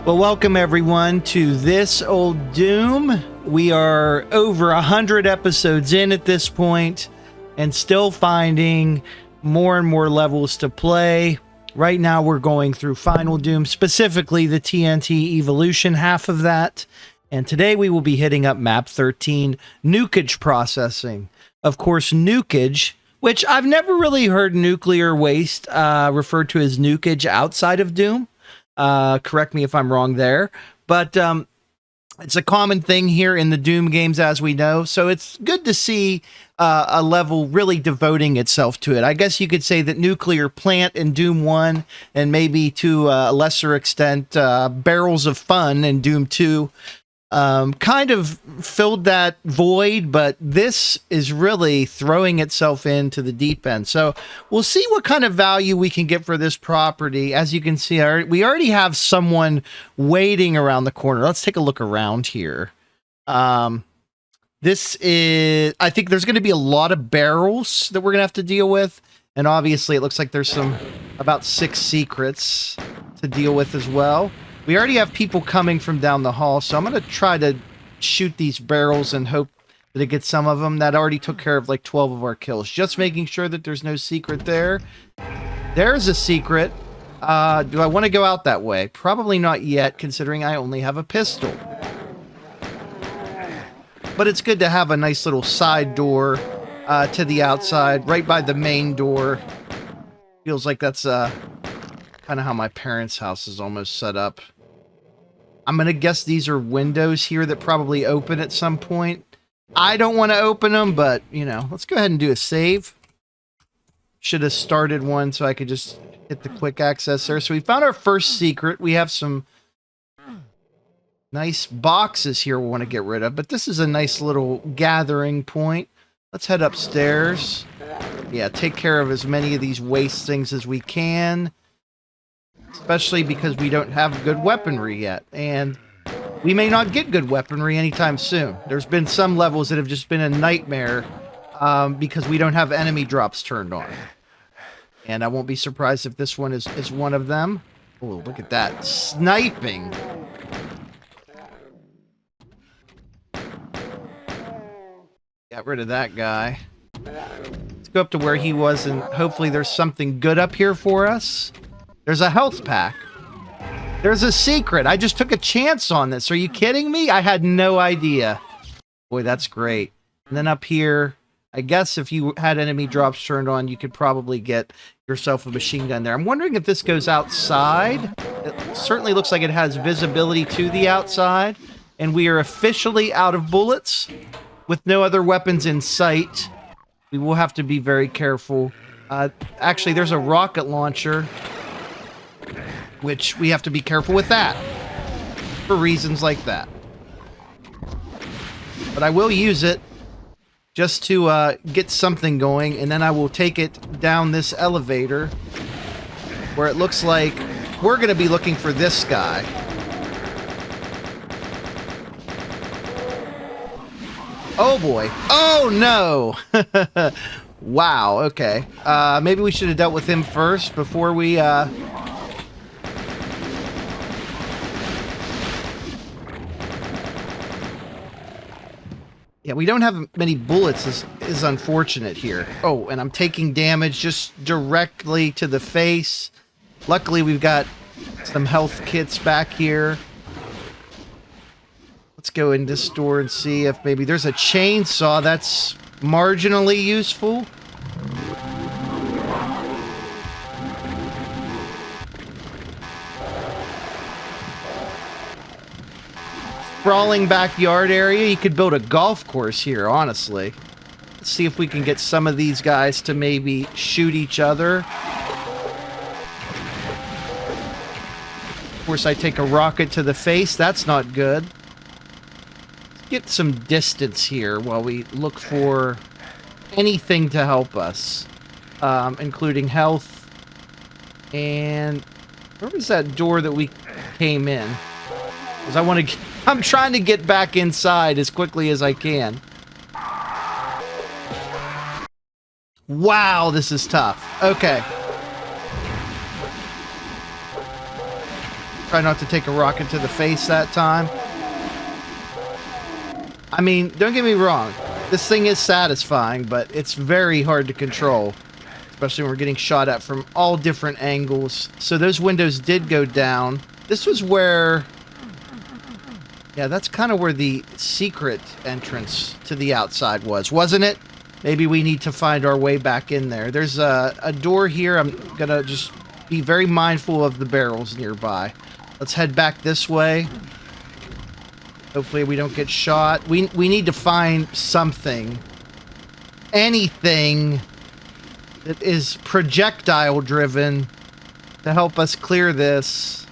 Well, welcome everyone to This Old Doom. We are over 100 episodes in at this point and still finding more and more levels to play. Right now we're going through Final Doom, specifically the TNT Evilution half of that. And today we will be hitting up MAP13, Nukage Processing. Of course, Nukage, which I've never really heard nuclear waste referred to as nukage outside of Doom. Correct me if I'm wrong there, but it's a common thing here in the Doom games, as we know. So it's good to see a level really devoting itself to it. I guess you could say that Nuclear Plant in Doom 1, and maybe to a lesser extent, Barrels of Fun in Doom 2, kind of filled that void, but this is really throwing itself into the deep end. So we'll see what kind of value we can get for this property. As you can see, we already have someone waiting around the corner. Let's take a look around here. This is, I think there's going to be a lot of barrels that we're going to have to deal with. And obviously it looks like there's about 6 secrets to deal with as well. We already have people coming from down the hall, so I'm going to try to shoot these barrels and hope that it gets some of them. That already took care of like 12 of our kills. Just making sure that there's no secret there. There's a secret. Do I want to go out that way? Probably not yet, considering I only have a pistol. But it's good to have a nice little side door to the outside, right by the main door. Feels like that's kind of how my parents' house is almost set up. I'm going to guess these are windows here that probably open at some point. I don't want to open them, but, you know, let's go ahead and do a save. Should have started one so I could just hit the quick access there. So we found our first secret. We have some nice boxes here we want to get rid of, but this is a nice little gathering point. Let's head upstairs. Yeah, take care of as many of these waste things as we can. Especially because we don't have good weaponry yet, and we may not get good weaponry anytime soon. There's been some levels that have just been a nightmare because we don't have enemy drops turned on. And I won't be surprised if this one is one of them. Oh, look at that. Sniping. Got rid of that guy. Let's go up to where he was, and hopefully there's something good up here for us. There's a health pack. There's a secret. I just took a chance on this. Are you kidding me? I had no idea. Boy, that's great. And then up here, I guess if you had enemy drops turned on, you could probably get yourself a machine gun there. I'm wondering if this goes outside. It certainly looks like it has visibility to the outside. And we are officially out of bullets with no other weapons in sight. We will have to be very careful. Actually, there's a rocket launcher, which we have to be careful with that for reasons like that. But I will use it just to get something going, and then I will take it down this elevator where it looks like we're going to be looking for this guy. Oh boy. Oh no. Wow, okay. Maybe we should have dealt with him first before we yeah, we don't have many bullets is unfortunate here. Oh, and I'm taking damage just directly to the face. Luckily, we've got some health kits back here. Let's go in this store and see if maybe there's a chainsaw that's marginally useful. Sprawling backyard area. You could build a golf course here, honestly. Let's see if we can get some of these guys to maybe shoot each other. Of course, I take a rocket to the face. That's not good. Let's get some distance here while we look for anything to help us, including health. And where was that door that we came in? Because I'm trying to get back inside as quickly as I can. Wow, this is tough. Okay. Try not to take a rocket to the face that time. I mean, don't get me wrong. This thing is satisfying, but it's very hard to control. Especially when we're getting shot at from all different angles. So those windows did go down. This was where... Yeah, that's kind of where the secret entrance to the outside was, wasn't it? Maybe we need to find our way back in there. There's a door here. I'm going to just be very mindful of the barrels nearby. Let's head back this way. Hopefully we don't get shot. We need to find something. Anything that is projectile driven to help us clear this.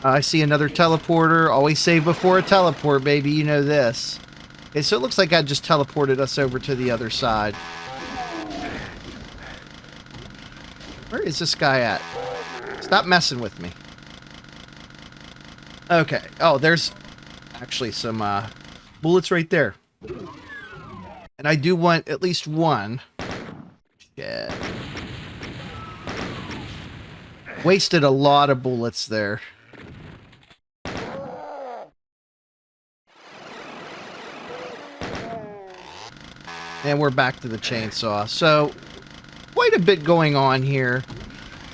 I see another teleporter. Always save before a teleport, baby. You know this. Okay, so it looks like I just teleported us over to the other side. Where is this guy at? Stop messing with me. Okay. Oh, there's actually some bullets right there. And I do want at least one. Shit. Wasted a lot of bullets there. And we're back to the chainsaw. So, quite a bit going on here.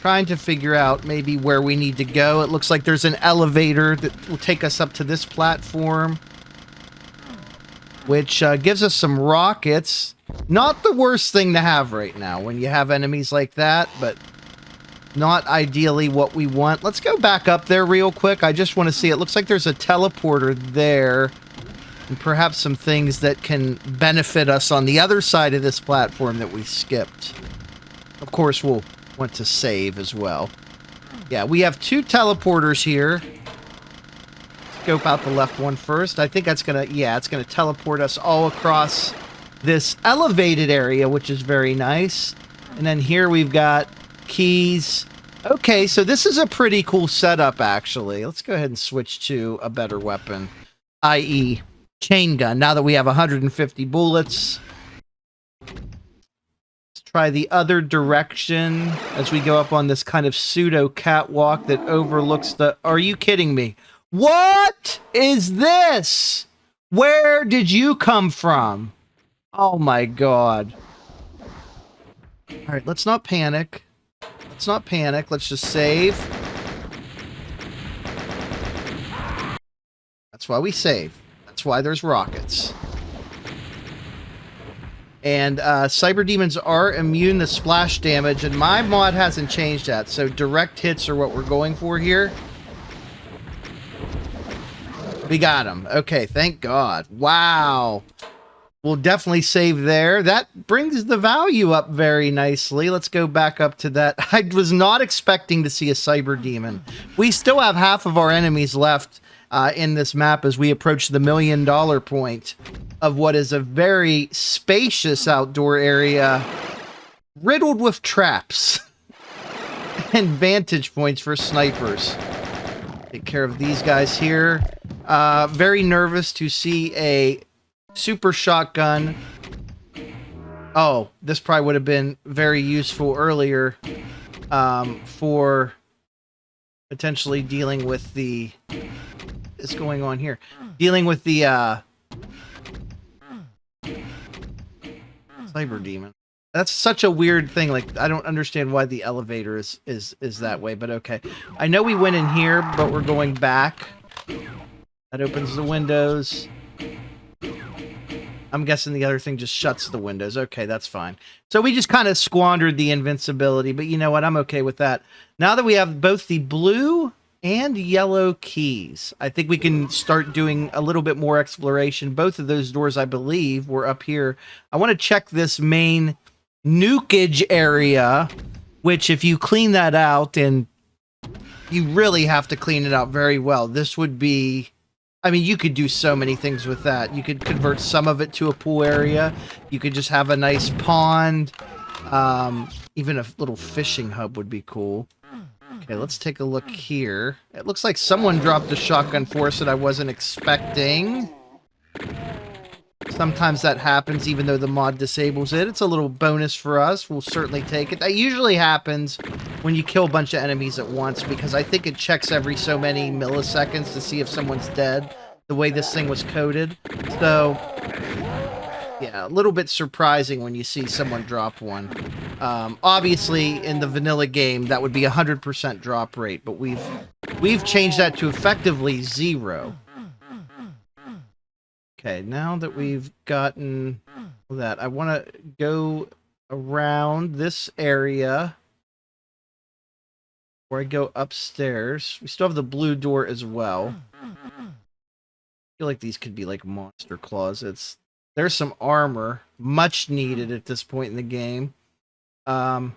Trying to figure out maybe where we need to go. It looks like there's an elevator that will take us up to this platform. Which gives us some rockets. Not the worst thing to have right now when you have enemies like that, but not ideally what we want. Let's go back up there real quick. I just want to see. It looks like there's a teleporter there. And perhaps some things that can benefit us on the other side of this platform that we skipped. Of course, we'll want to save as well. Yeah, we have two teleporters here. Scope out the left one first. I think that's gonna, yeah, it's gonna teleport us all across this elevated area, which is very nice. And then here we've got keys. Okay, so this is a pretty cool setup, actually. Let's go ahead and switch to a better weapon, i.e. chain gun. Now that we have 150 bullets, let's try the other direction as we go up on this kind of pseudo catwalk that overlooks the... Are you kidding me? What is this? Where did you come from? Oh my god. All right, let's not panic. Let's not panic. Let's just save. That's why we save. That's why there's rockets. And cyber demons are immune to splash damage, and my mod hasn't changed that, so direct hits are what we're going for here. We got him. Okay, thank God. Wow. We'll definitely save there. That brings the value up very nicely. Let's go back up to that. I was not expecting to see a cyber demon. We still have half of our enemies left in this map as we approach the $1 million point of what is a very spacious outdoor area riddled with traps and vantage points for snipers. Take care of these guys here. Very nervous to see a super shotgun. Oh, this probably would have been very useful earlier for potentially dealing with the... What's going on here? Dealing with the cyber demon. That's such a weird thing. Like, I don't understand why the elevator is that way, but okay. I know we went in here, but we're going back. That opens the windows. I'm guessing the other thing just shuts the windows. Okay, that's fine. So we just kind of squandered the invincibility, but you know what? I'm okay with that. Now that we have both the blue and yellow keys, I think we can start doing a little bit more exploration. Both of those doors, I believe, were up here. I want to check this main Nukage area, which if you clean that out, and you really have to clean it out very well, this would be... I mean, you could do so many things with that. You could convert some of it to a pool area. You could just have a nice pond. Even a little fishing hub would be cool. Okay, let's take a look here. It looks like someone dropped a shotgun for us that I wasn't expecting. Sometimes that happens even though the mod disables it. It's a little bonus for us. We'll certainly take it. That usually happens when you kill a bunch of enemies at once because I think it checks every so many milliseconds to see if someone's dead, the way this thing was coded. So, yeah, a little bit surprising when you see someone drop one. Obviously, in the vanilla game, that would be 100% drop rate, but we've changed that to effectively 0. Okay, now that we've gotten that, I want to go around this area where I go upstairs. We still have the blue door as well. I feel like these could be like monster closets. There's some armor, much needed at this point in the game. Oh,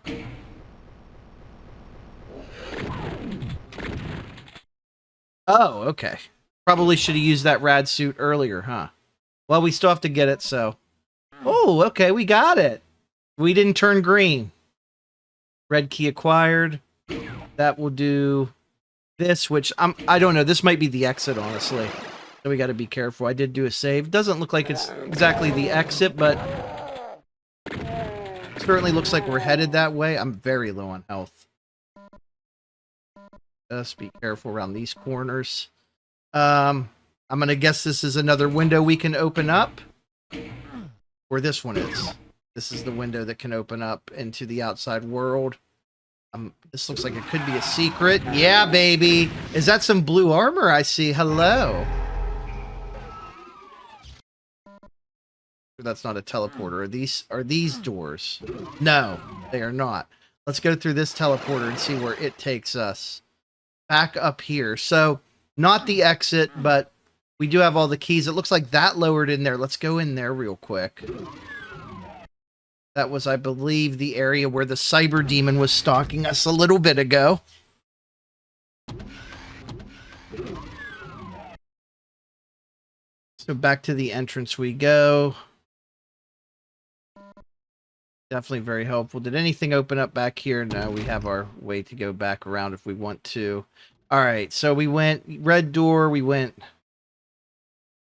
okay. Probably should have used that rad suit earlier, huh? Well, we still have to get it, so... Oh, okay, we got it! We didn't turn green. Red key acquired. That will do this, which... I don't know, this might be the exit, honestly. So we gotta be careful. I did do a save. Doesn't look like it's exactly the exit, but... certainly looks like we're headed that way. I'm very low on health. Just be careful around these corners. I'm gonna guess this is another window we can open up. Or this one is. This is the window that can open up into the outside world. This looks like it could be a secret. Yeah, baby! Is that some blue armor I see? Hello! That's not a teleporter. Are these doors? No, they are not. Let's go through this teleporter and see where it takes us. Back up here. So, not the exit, but we do have all the keys. It looks like that lowered in there. Let's go in there real quick. That was, I believe, the area where the cyber demon was stalking us a little bit ago. So back to the entrance we go. Definitely very helpful. Did anything open up back here? No, we have our way to go back around if we want to. Alright, so we went red door, we went...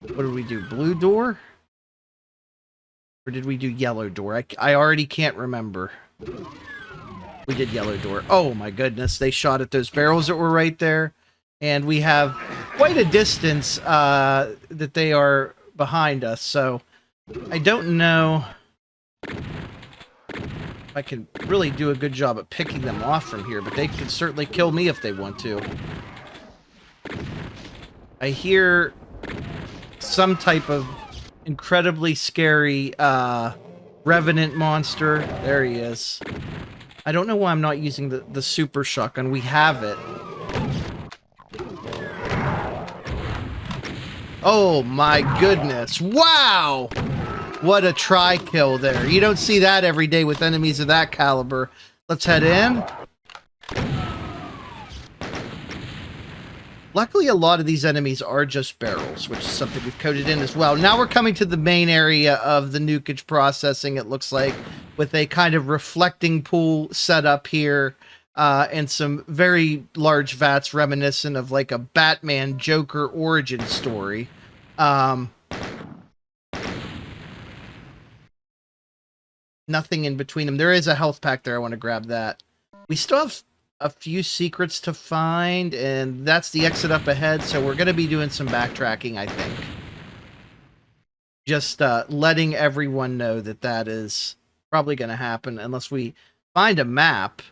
What did we do? Blue door? Or did we do yellow door? I already can't remember. We did yellow door. Oh my goodness, they shot at those barrels that were right there. And we have quite a distance that they are behind us, so I don't know if I can really do a good job at picking them off from here, but they can certainly kill me if they want to. I hear some type of incredibly scary revenant monster. There he is. I don't know why I'm not using the super shotgun. We have it. Oh my goodness. Wow! What a tri-kill there. You don't see that every day with enemies of that caliber. Let's head in. Luckily, a lot of these enemies are just barrels, which is something we've coded in as well. Now we're coming to the main area of the Nukage Processing, it looks like, with a kind of reflecting pool set up here, and some very large vats reminiscent of like a Batman Joker origin story. Nothing in between them. There is a health pack there. I want to grab that. We still have a few secrets to find, and that's the exit up ahead, so we're going to be doing some backtracking, I think. Just letting everyone know that that is probably going to happen unless we find a map.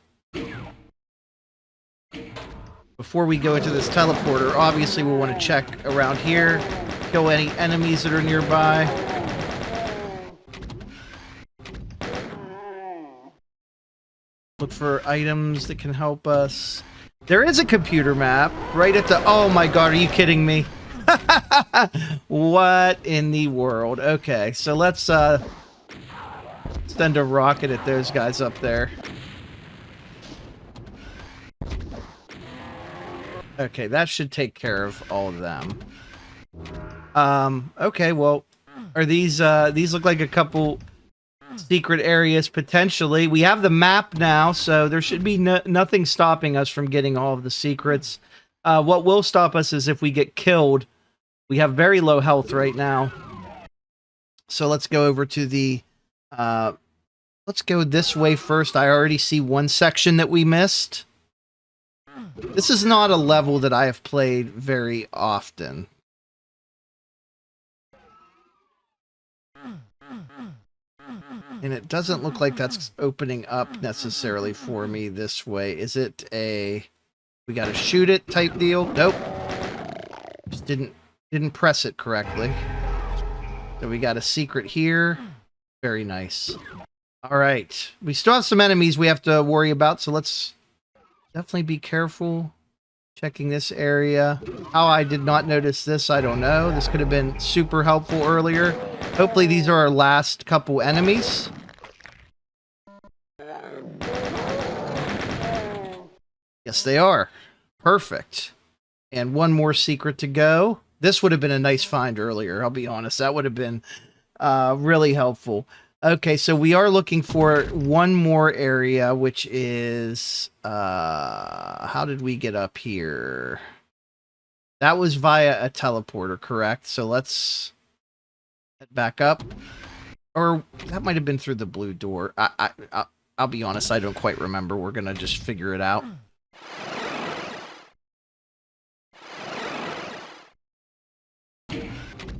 Before we go into this teleporter, obviously we'll want to check around here, kill any enemies that are nearby. Look for items that can help us. There is a computer map right at the... Oh my god, are you kidding me? What in the world? Okay, so let's send a rocket at those guys up there. Okay, that should take care of all of them. Okay, well, are these look like a couple secret areas potentially. We have the map now, so there should be nothing stopping us from getting all of the secrets. What will stop us is if we get killed. We have very low health right now. So let's go over to the, let's go this way first. I already see one section that we missed. This is not a level that I have played very often. And it doesn't look like that's opening up necessarily for me this way. Is it a, we gotta shoot it type deal? Nope. Just didn't press it correctly. So we got a secret here. Very nice. All right. We still have some enemies we have to worry about, so let's definitely be careful. Checking this area. How I did not notice this, I don't know. This could have been super helpful earlier. Hopefully these are our last couple enemies. Yes, they are. Perfect. And one more secret to go. This would have been a nice find earlier, I'll be honest. That would have been really helpful. Okay, so we are looking for one more area, which is... how did we get up here? That was via a teleporter, correct? So let's head back up. Or that might have been through the blue door. I'll be honest, I don't quite remember. We're going to just figure it out.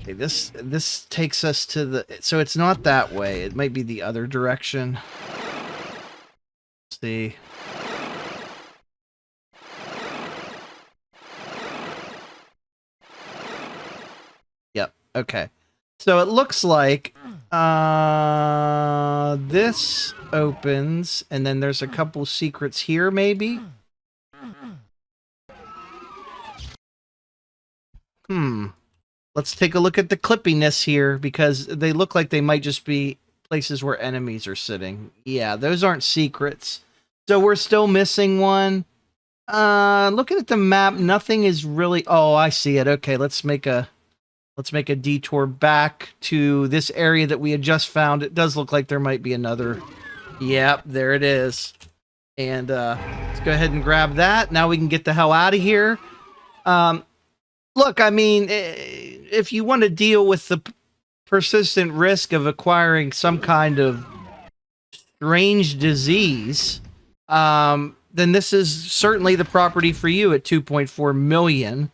Okay, this takes us to the... So it's not that way. It might be the other direction. Let's see. Yep, okay. So it looks like this opens, and then there's a couple secrets here, maybe? Let's take a look at the clippiness here, because they look like they might just be places where enemies are sitting. Yeah, those aren't secrets. So we're still missing one. Looking at the map, nothing is really... Oh, I see it. Okay, let's make a detour back to this area that we had just found. It does look like there might be another. Yep, there it is. And let's go ahead and grab that. Now we can get the hell out of here. Look, I mean, if you want to deal with the persistent risk of acquiring some kind of strange disease, then this is certainly the property for you at 2.4 million.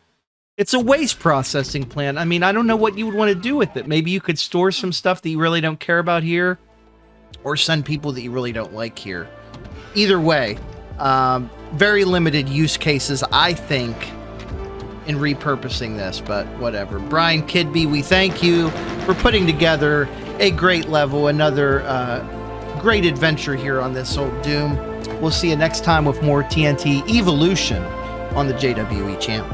It's a waste processing plant. I mean, I don't know what you would want to do with it. Maybe you could store some stuff that you really don't care about here, or send people that you really don't like here. Either way, very limited use cases, I think, in repurposing this, but whatever. Brian Kidby, we thank you for putting together a great level, another great adventure here on this old Doom. We'll see you next time with more TNT Evilution on the JWE channel.